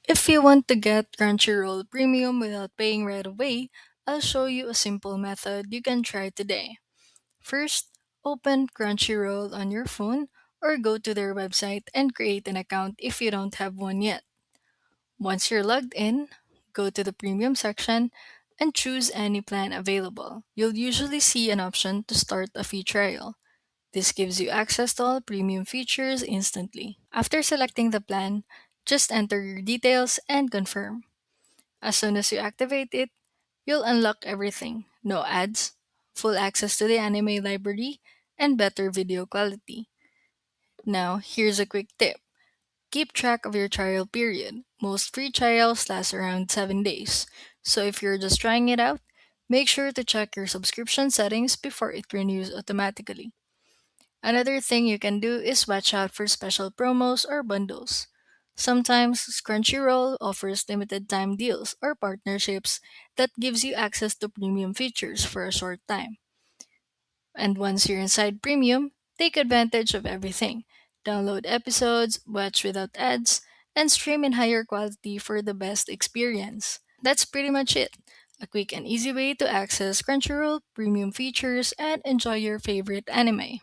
If you want to get Crunchyroll Premium without paying right away, I'll show you a simple method you can try today. First, open Crunchyroll on your phone or go to their website and create an account if you don't have one yet. Once you're logged in, go to the premium section and choose any plan available. You'll usually see an option to start a free trial. This gives you access to all premium features instantly. After selecting the plan, just enter your details and confirm. As soon as you activate it, you'll unlock everything: no ads, full access to the anime library, and better video quality. Now, here's a quick tip: keep track of your trial period. Most free trials last around 7 days, so if you're just trying it out, make sure to check your subscription settings before it renews automatically. Another thing you can do is watch out for special promos or bundles. Sometimes Crunchyroll offers limited time deals or partnerships that gives you access to premium features for a short time. And once you're inside premium, take advantage of everything. Download episodes, watch without ads, and stream in higher quality for the best experience. That's pretty much it. A quick and easy way to access Crunchyroll premium features and enjoy your favorite anime.